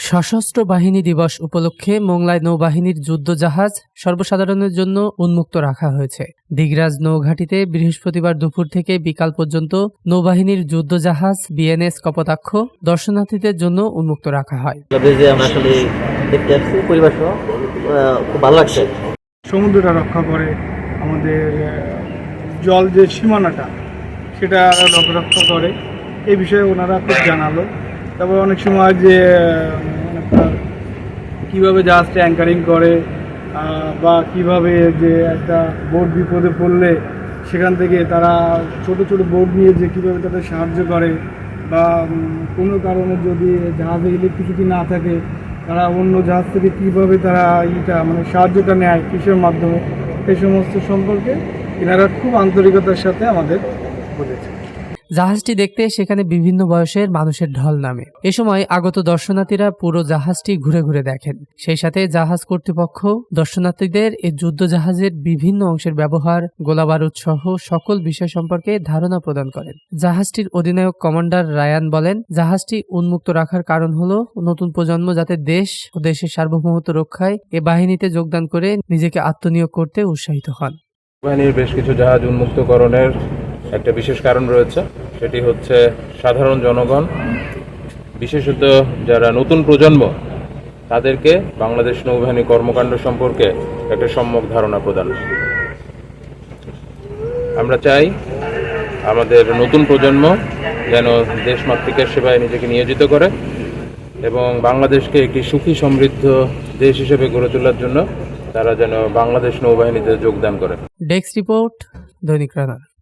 সশস্ত্র বাহিনী দিবস উপলক্ষে মোংলায় নৌবাহিনীর যুদ্ধজাহাজ সর্বসাধারণের জন্য উন্মুক্ত রাখা হয়েছে। দিগরাজ নৌঘাঁটিতে বৃহস্পতিবার দুপুর থেকে বিকাল পর্যন্ত নৌবাহিনীর যুদ্ধজাহাজ বিএনএস কপোতাক্ষ দর্শনার্থীদের জন্য উন্মুক্ত রাখা হয়। খুব ভালো লাগছে। সমুদ্রটা রক্ষা করে, আমাদের জল যে সীমানাটা সেটা রক্ষা করে, এই বিষয়ে ওনারা খুব জানালো। তারপর অনেক সময় যে কীভাবে জাহাজটা অ্যাঙ্কারিং করে বা কিভাবে যে একটা বোট বিপদে পড়লে সেখান থেকে তারা ছোট ছোট বোট নিয়ে যে কীভাবে তাদের সাহায্য করে, বা কোনো কারণে যদি জাহাজে ইলেকট্রিসিটি না থাকে তারা অন্য জাহাজ থেকে কীভাবে তারা সাহায্যটা নেয় কিসের মাধ্যমে, এই সমস্ত সম্পর্কে এনারা খুব আন্তরিকতার সাথে আমাদের বলেছে। জাহাজটি দেখতে সেখানে বিভিন্ন বয়সের মানুষের ঢল নামে। এ সময় আগত দর্শনার্থীরা পুরো জাহাজটি ঘুরে ঘুরে দেখেন। সেই সাথে জাহাজ কর্তৃপক্ষ দর্শনার্থীদের এই যুদ্ধ জাহাজের বিভিন্ন অংশের ব্যবহার, গোলাবারুদ সহ সকল বিষয় সম্পর্কে ধারণা প্রদান করেন। জাহাজটির অধিনায়ক কমান্ডার রায়ান বলেন, জাহাজটি উন্মুক্ত রাখার কারণ হলো নতুন প্রজন্ম যাতে দেশ ও দেশের সার্বভৌমত্ব রক্ষায় এ বাহিনীতে যোগদান করে নিজেকে আত্মনিয়োগ করতে উৎসাহিত হন। বাহিনীর বেশ কিছু জাহাজ উন্মুক্তকরণের একটা বিশেষ কারণ রয়েছে, সেটি হচ্ছে সাধারণ জনগণ, বিশেষত যারা নতুন প্রজন্ম, তাদেরকে বাংলাদেশ নৌবাহিনী কর্মকাণ্ড সম্পর্কে একটা সম্যক ধারণা প্রদান। আমরা চাই আমাদের নতুন প্রজন্ম যেন দেশমাতৃকার সেবায় নিজেকে নিয়োজিত করে এবং বাংলাদেশকে একটি সুখী সমৃদ্ধ দেশ হিসেবে গড়ে তোলার জন্য তারা যেন বাংলাদেশ নৌবাহিনীতে যোগদান করে। ডেস্ক রিপোর্ট, দৈনিক রানা।